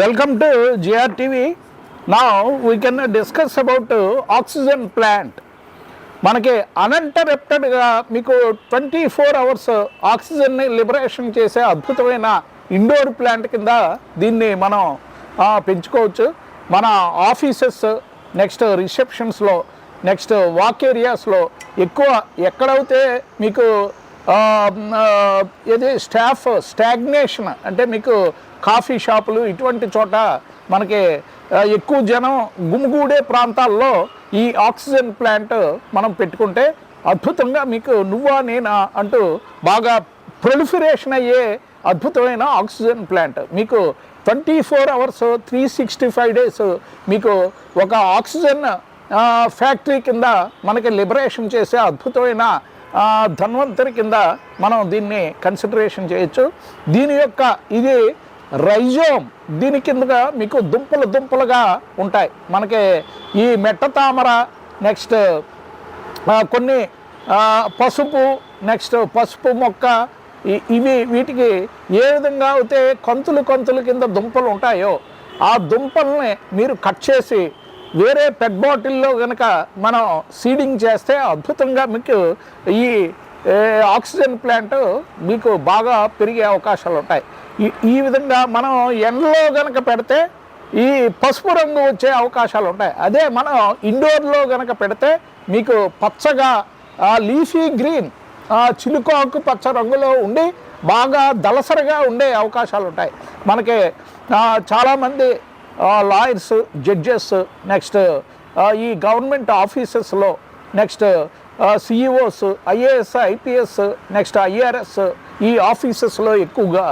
Welcome to JR TV. Now we can discuss about oxygen plant. మనకి అన్ఇంటరప్టెడ్గా మీకు 24 hours ఆక్సిజన్ని liberation చేసే అద్భుతమైన indoor plant కింద దీన్ని మనం పెంచుకోవచ్చు. మన ఆఫీసెస్, నెక్స్ట్ రిసెప్షన్స్లో, నెక్స్ట్ వాక్ ఏరియాస్లో ఎక్కువ ఎక్కడైతే మీకు ఇది స్టాగ్నేషన్ అంటే మీకు కాఫీ షాపులు ఇటువంటి చోట మనకి ఎక్కువ జనం గుమిగూడే ప్రాంతాల్లో ఈ ఆక్సిజన్ ప్లాంట్ మనం పెట్టుకుంటే అద్భుతంగా మీకు నువ్వా నేనా అంటూ బాగా ప్రొలిఫరేషన్ అయ్యే అద్భుతమైన ఆక్సిజన్ ప్లాంట్ మీకు 24 అవర్స్ 365 డేస్ మీకు ఒక ఆక్సిజన్ ఫ్యాక్టరీ కింద మనకి లిబరేషన్ చేసే అద్భుతమైన ధన్వంతరి కింద మనం దీన్ని కన్సిడరేషన్ చేయొచ్చు. దీని యొక్క ఇది రైజోమ్, దీని కిందగా మీకు దుంపలుగా ఉంటాయి. మనకి ఈ మెట్ట తామర, నెక్స్ట్ కొన్ని పసుపు, నెక్స్ట్ పసుపు మొక్క, వీటికి ఏ విధంగా అయితే కంతులు కింద దుంపలు ఉంటాయో ఆ దుంపల్ని మీరు కట్ చేసి వేరే పెట్ బాటిల్లో కనుక మనం సీడింగ్ చేస్తే అద్భుతంగా మీకు ఈ ఆక్సిజన్ ప్లాంట్ మీకు బాగా పెరిగే అవకాశాలు ఉంటాయి. ఈ విధంగా మనం ఎండలో కనుక పెడితే ఈ పసుపు రంగు వచ్చే అవకాశాలు ఉంటాయి. అదే మనం ఇండోర్లో కనుక పెడితే మీకు పచ్చగా లీఫీ గ్రీన్ చిలుకాకు పచ్చ రంగులో ఉండి బాగా దళసరిగా ఉండే అవకాశాలు ఉంటాయి. మనకి చాలామంది లాయర్స్, జడ్జెస్, నెక్స్ట్ ఈ గవర్నమెంట్ ఆఫీసెస్లో, next CEOs, IAS, IPS, next IRS ఈ ఆఫీసెస్లో ఎక్కువగా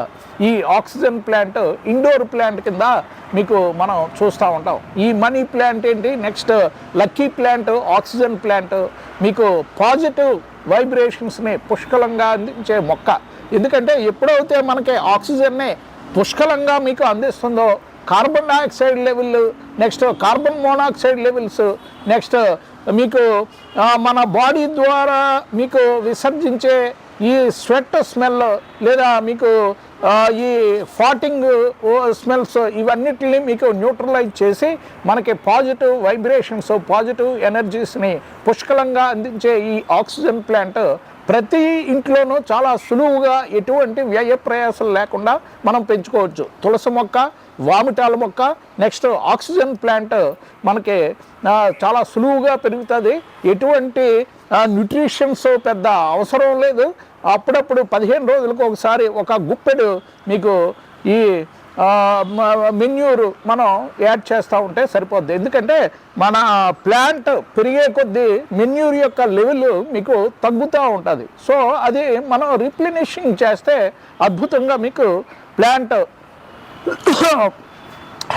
ఈ ఆక్సిజన్ ప్లాంట్ ఇండోర్ ప్లాంట్ కింద మీకు మనం చూస్తూ ఉంటాం. ఈ మనీ ప్లాంట్ ఏంటి, next lucky plant, oxygen plant మీకు పాజిటివ్ వైబ్రేషన్స్ని పుష్కలంగా అందించే మొక్క. ఎందుకంటే ఎప్పుడైతే మనకి ఆక్సిజన్ని పుష్కలంగా మీకు అందిస్తుందో carbon dioxide level, next carbon monoxide levels, next మీకు మన బాడీ ద్వారా మీకు విసర్జించే ఈ స్వెట్ స్మెల్ లేదా మీకు ఈ ఫాటింగ్ స్మెల్స్ ఇవన్నిటిని మీకు న్యూట్రలైజ్ చేసి మనకి పాజిటివ్ వైబ్రేషన్స్, పాజిటివ్ ఎనర్జీస్ని పుష్కలంగా అందించే ఈ ఆక్సిజన్ ప్లాంట్ ప్రతి ఇంట్లోనూ చాలా సులువుగా ఎటువంటి వ్యయ ప్రయాసాలు లేకుండా మనం పెంచుకోవచ్చు. తులసి మొక్క, వామిటాల మొక్క, నెక్స్ట్ ఆక్సిజన్ ప్లాంట్ మనకి చాలా సులువుగా పెరుగుతుంది. ఎటువంటి న్యూట్రిషన్స్ పెద్ద అవసరం లేదు. అప్పుడప్పుడు 15 రోజులకు ఒకసారి ఒక గుప్పెడు మీకు ఈ మెన్యూరు మనం యాడ్ చేస్తూ ఉంటే సరిపోద్ది. ఎందుకంటే మన ప్లాంట్ పెరిగే కొద్దీ మెన్యూర్ యొక్క లెవెల్ మీకు తగ్గుతూ ఉంటుంది. సో అది మనం రీప్లెనిషింగ్ చేస్తే అద్భుతంగా మీకు ప్లాంట్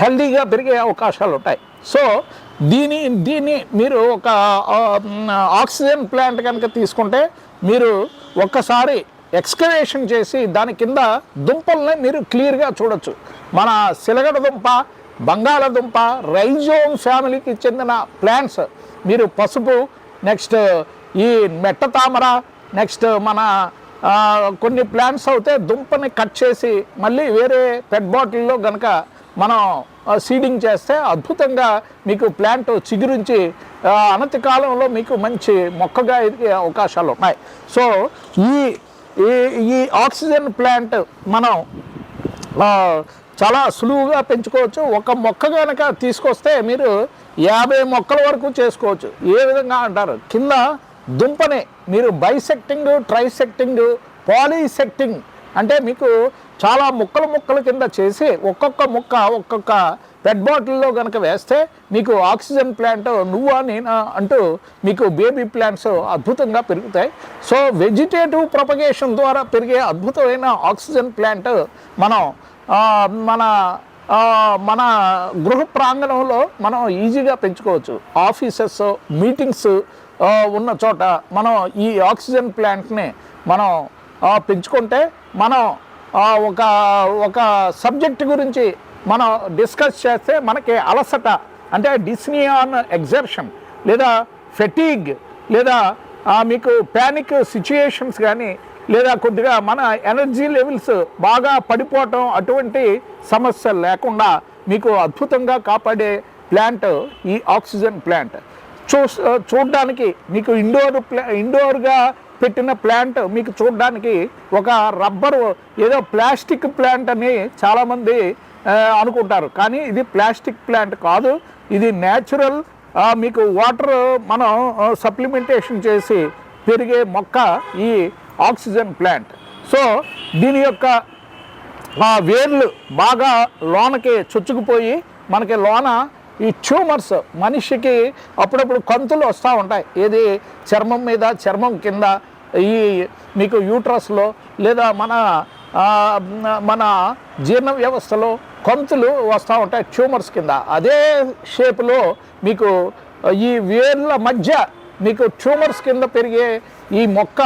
హెల్దీగా పెరిగే అవకాశాలు ఉంటాయి. సో దీన్ని మీరు ఒక ఆక్సిజన్ ప్లాంట్ కనుక తీసుకుంటే మీరు ఒక్కసారి ఎక్స్కవేషన్ చేసి దాని కింద దుంపల్ని మీరు క్లియర్గా చూడొచ్చు. మన సిలగడ దుంప, బంగాళదుంప, రైజోమ్ ఫ్యామిలీకి చెందిన ప్లాంట్స్ మీరు పసుపు, నెక్స్ట్ ఈ మెట్ట తామర, నెక్స్ట్ మన కొన్ని ప్లాంట్స్ అయితే దుంపని కట్ చేసి మళ్ళీ వేరే పెట్ బాటిల్లో కనుక మనం సీడింగ్ చేస్తే అద్భుతంగా మీకు ప్లాంట్ చిగురించి అనతి కాలంలో మీకు మంచి మొక్కగా ఎదిగే అవకాశాలు ఉన్నాయి. సో ఈ ఆక్సిజన్ ప్లాంట్ మనం చాలా సులువుగా పెంచుకోవచ్చు. ఒక మొక్క కనుక తీసుకొస్తే మీరు 50 మొక్కల వరకు చేసుకోవచ్చు. ఏ విధంగా అంటారు, కింద దుంపని మీరు బైసెక్టింగ్, ట్రైసెక్టింగ్, పాలీసెక్టింగ్ అంటే మీకు చాలా ముక్కల కింద చేసి ఒక్కొక్క ముక్క ఒక్కొక్క పెట్ బాటిల్లో కనుక వేస్తే మీకు ఆక్సిజన్ ప్లాంట్ నువ్వా నేనా అంటూ మీకు బేబీ ప్లాంట్స్ అద్భుతంగా పెరుగుతాయి. సో వెజిటేటివ్ ప్రొపగేషన్ ద్వారా పెరిగే అద్భుతమైన ఆక్సిజన్ ప్లాంట్ మనం మన గృహ ప్రాంగణంలో మనం ఈజీగా పెంచుకోవచ్చు. ఆఫీసెస్, మీటింగ్స్ ఉన్న చోట మనం ఈ ఆక్సిజన్ ప్లాంట్ని మనం పెంచుకుంటే మనం ఒక సబ్జెక్ట్ గురించి మనం డిస్కస్ చేస్తే మనకి అలసట అంటే డిస్నియాన్ ఎగ్జర్షన్ లేదా ఫెటీగ్ లేదా మీకు ప్యానిక్ సిచ్యుయేషన్స్ కానీ లేదా కొద్దిగా మన ఎనర్జీ లెవెల్స్ బాగా పడిపోవటం అటువంటి సమస్యలు లేకుండా మీకు అద్భుతంగా కాపాడే ప్లాంట్ ఈ ఆక్సిజన్ ప్లాంట్. చూడడానికి మీకు ఇండోర్గా పెట్టిన ప్లాంట్ మీకు చూడడానికి ఒక రబ్బరు ఏదో ప్లాస్టిక్ ప్లాంట్ అని చాలామంది అనుకుంటారు, కానీ ఇది ప్లాస్టిక్ ప్లాంట్ కాదు. ఇది న్యాచురల్, మీకు వాటర్ మనం సప్లిమెంటేషన్ చేసి పెరిగే మొక్క ఈ ఆక్సిజన్ ప్లాంట్. సో దీని యొక్క వేర్లు బాగా లోనకి చొచ్చుకుపోయి మనకి లోన ఈ ట్యూమర్స్, మనిషికి అప్పుడప్పుడు కంతులు వస్తూ ఉంటాయి, ఏది చర్మం మీద, చర్మం కింద, ఈ మీకు యూట్రస్లో లేదా మన జీర్ణ వ్యవస్థలో కంతులు వస్తూ ఉంటాయి ట్యూమర్స్ కింద. అదే షేపులో మీకు ఈ వేర్ల మధ్య మీకు ట్యూమర్స్ కింద పెరిగే ఈ మొక్క,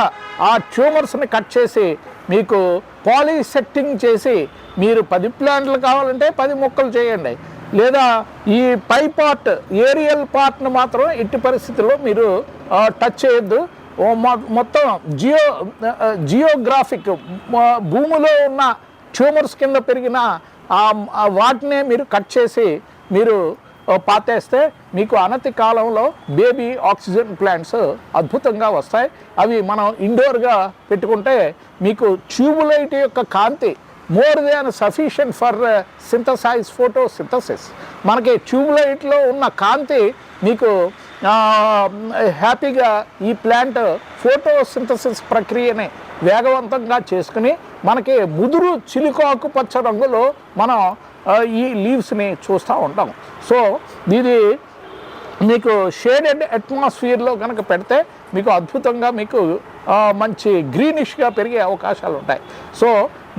ఆ ట్యూమర్స్ని కట్ చేసి మీకు పాలీసెట్టింగ్ చేసి మీరు 10 ప్లాంట్లు కావాలంటే 10 మొక్కలు చేయండి, లేదా ఈ పై పార్ట్, ఏరియల్ పార్ట్ను మాత్రం ఎట్టి పరిస్థితుల్లో మీరు టచ్ చేయొద్దు. మొత్తం జియోగ్రాఫిక్ భూమిలో ఉన్న ట్యూమర్స్ కింద పెరిగిన వాటినే మీరు కట్ చేసి మీరు పాతేస్తే మీకు అనతి కాలంలో బేబీ ఆక్సిజన్ ప్లాంట్స్ అద్భుతంగా వస్తాయి. అవి మనం ఇండోర్గా పెట్టుకుంటే మీకు ట్యూబులైట్ యొక్క కాంతి more than sufficient for synthesize photosynthesis. మనకి ట్యూబ్లైట్లో ఉన్న కాంతి మీకు హ్యాపీగా ఈ ప్లాంట్ ఫోటోసింథసిస్ ప్రక్రియని వేగవంతంగా చేసుకుని మనకి ముదురు చిలుకాకు పచ్చ రంగులో మనం ఈ లీవ్స్ని చూస్తూ ఉంటాం. సో ఇది మీకు షేడెడ్ అట్మాస్ఫియర్లో కనుక పెడితే మీకు అద్భుతంగా మీకు మంచి గ్రీనిష్గా పెరిగే అవకాశాలు ఉంటాయి. సో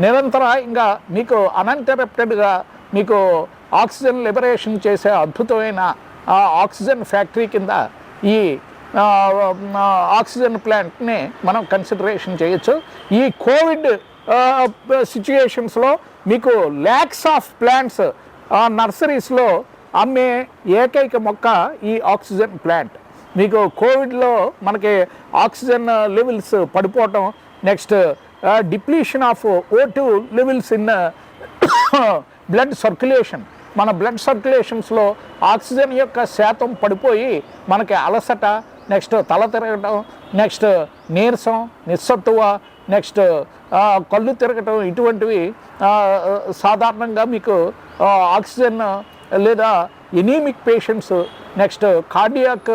నిరంతరంగా మీకు అన్ఇంటరప్టెడ్గా మీకు ఆక్సిజన్ లిబరేషన్ చేసే అద్భుతమైన ఆక్సిజన్ ఫ్యాక్టరీ కింద ఈ ఆక్సిజన్ ప్లాంట్ని మనం కన్సిడరేషన్ చేయొచ్చు. ఈ కోవిడ్ సిచ్యుయేషన్స్లో మీకు ల్యాక్స్ ఆఫ్ ప్లాంట్స్ నర్సరీస్లో అమ్మే ఏకైక మొక్క ఈ ఆక్సిజన్ ప్లాంట్. మీకు కోవిడ్లో మనకి ఆక్సిజన్ లెవెల్స్ పడిపోవటం, next depletion of O2 levels in blood circulation, మన బ్లడ్ సర్క్యులేషన్స్లో ఆక్సిజన్ యొక్క శాతం పడిపోయి మనకి అలసట, నెక్స్ట్ తల తిరగటం, నెక్స్ట్ నీరసం, నిస్సత్తువ, నెక్స్ట్ కళ్ళు తిరగటం, ఇటువంటివి సాధారణంగా మీకు ఆక్సిజన్ లేదా anaemic patients, next cardiac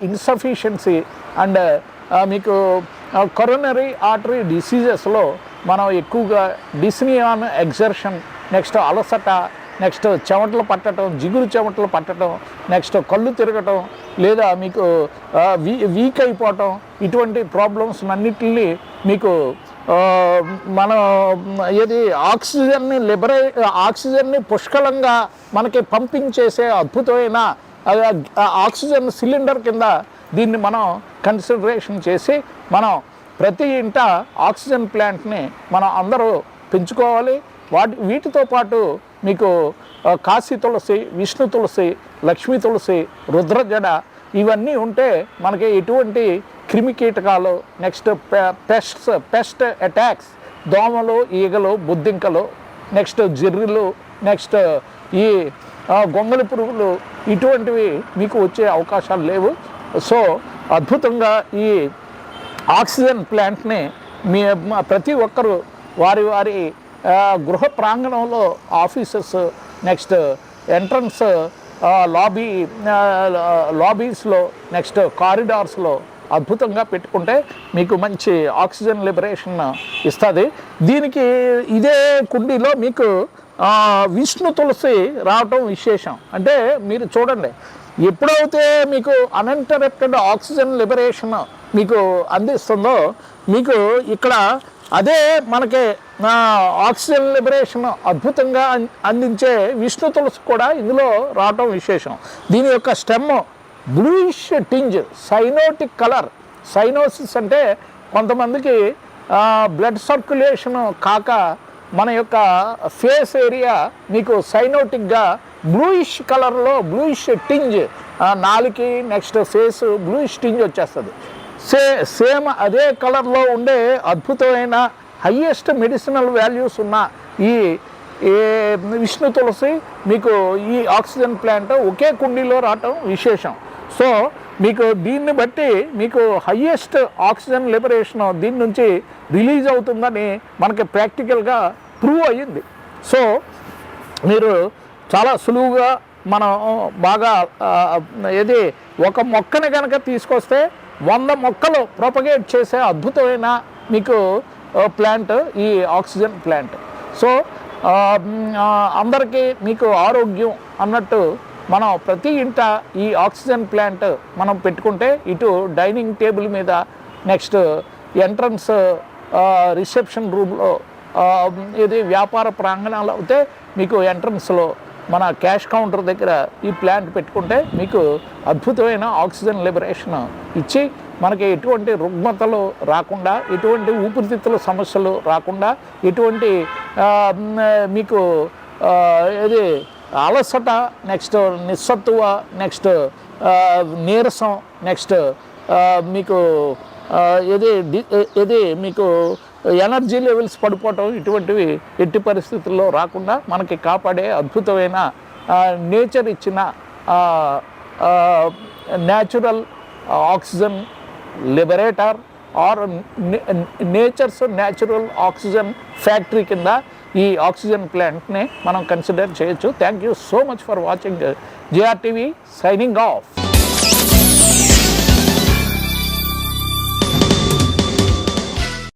insufficiency and మీకు కొరోనరీ ఆర్టరీ డిసీజెస్లో మనం ఎక్కువగా డిస్నియాన్ ఎగ్జర్షన్, నెక్స్ట్ అలసట, నెక్స్ట్ చెమటలు పట్టడం, జిగురు చెమటలు పట్టడం, నెక్స్ట్ కళ్ళు తిరగటం లేదా మీకు వీక్ అయిపోవటం, ఇటువంటి ప్రాబ్లమ్స్ అన్నిటిని మీకు మనం ఏది ఆక్సిజన్ని పుష్కలంగా మనకి పంపింగ్ చేసే అద్భుతమైన ఆక్సిజన్ సిలిండర్ కింద దీన్ని మనం కన్సిడరేషన్ చేసి మనం ప్రతి ఇంట ఆక్సిజన్ ప్లాంట్ని మనం అందరూ పెంచుకోవాలి. వీటితో పాటు మీకు కాశీ తులసి, విష్ణు తులసి, లక్ష్మీ తులసి, రుద్రజడ ఇవన్నీ ఉంటే మనకి ఎటువంటి క్రిమికీటకాలు, నెక్స్ట్ పెస్ట్ అటాక్స్, దోమలు, ఈగలు, బొద్దింకలు, నెక్స్ట్ జిర్రులు, నెక్స్ట్ ఈ గొంగళి పురుగులు, ఇటువంటివి మీకు వచ్చే అవకాశాలు లేవు. సో అద్భుతంగా ఈ ఆక్సిజన్ ప్లాంట్ని ప్రతి ఒక్కరూ వారి గృహ ప్రాంగణంలో, ఆఫీసెస్, నెక్స్ట్ ఎంట్రన్స్ లాబీస్లో, నెక్స్ట్ కారిడార్స్లో అద్భుతంగా పెట్టుకుంటే మీకు మంచి ఆక్సిజన్ లిబరేషన్ ఇస్తుంది. దీనికి ఇదే కుండీలో మీకు విష్ణు తులసి రావటం విశేషం. అంటే మీరు చూడండి, ఎప్పుడైతే మీకు అన్ఇంటరప్టెడ్ ఆక్సిజన్ లిబరేషన్ మీకు అందిస్తుందో మీకు ఇక్కడ అదే మనకి ఆక్సిజన్ లిబరేషన్ అద్భుతంగా అందించే విష్ణు తులసి కూడా ఇందులో రావటం విశేషం. దీని యొక్క stem bluish tinge, cyanotic colour. Cyanosis అంటే కొంతమందికి బ్లడ్ సర్క్యులేషన్ కాక మన యొక్క ఫేస్ ఏరియా మీకు సైనోటిక్గా బ్లూయిష్ కలర్లో బ్లూయిష్ టింజ్, నాలుకి నెక్స్ట్ ఫేస్ బ్లూయిష్ టింజ్ వచ్చేస్తుంది. సేమ్ అదే కలర్లో ఉండే అద్భుతమైన హయ్యెస్ట్ మెడిసినల్ వాల్యూస్ ఉన్న ఈ ఏ విష్ణు తులసి మీకు ఈ ఆక్సిజన్ ప్లాంట్ ఒకే కుండీలో రావటం విశేషం. సో మీకు దీన్ని బట్టి మీకు హయ్యెస్ట్ ఆక్సిజన్ లిబరేషన్ దీని నుంచి రిలీజ్ అవుతుందని మనకి ప్రాక్టికల్గా ప్రూవ్ అయ్యింది. సో మీరు చాలా సులువుగా మనం బాగా ఏది ఒక మొక్కని కనుక తీసుకొస్తే 100 మొక్కలు ప్రొపగేట్ చేసే అద్భుతమైన మీకు ప్లాంట్ ఈ ఆక్సిజన్ ప్లాంట్. సో అందరికీ మీకు ఆరోగ్యం అన్నట్టు మనం ప్రతి ఇంట ఈ ఆక్సిజన్ ప్లాంట్ మనం పెట్టుకుంటే ఇటు డైనింగ్ టేబుల్ మీద, నెక్స్ట్ ఎంట్రన్స్ రిసెప్షన్ రూమ్లో, ఇది వ్యాపార ప్రాంగణాలు అయితే మీకు ఎంట్రన్స్లో మన క్యాష్ కౌంటర్ దగ్గర ఈ ప్లాంట్ పెట్టుకుంటే మీకు అద్భుతమైన ఆక్సిజన్ లిబరేషన్ ఇచ్చి మనకి ఎటువంటి రుగ్మతలు రాకుండా, ఎటువంటి ఊపిరితిత్తుల సమస్యలు రాకుండా, ఎటువంటి మీకు ఇది అలసట, నెక్స్ట్ నిస్సత్తువ, నెక్స్ట్ నీరసం, నెక్స్ట్ మీకు ఇది మీకు ఎనర్జీ లెవెల్స్ పడిపోవటం, ఇటువంటివి ఎట్టి పరిస్థితుల్లో రాకుండా మనకి కాపాడే అద్భుతమైన నేచర్ ఇచ్చిన natural oxygen liberator or nature's natural oxygen factory కింద ఈ ఆక్సిజన్ ప్లాంట్ని మనం కన్సిడర్ చేయొచ్చు. Thank you so much for watching JRTV, signing of.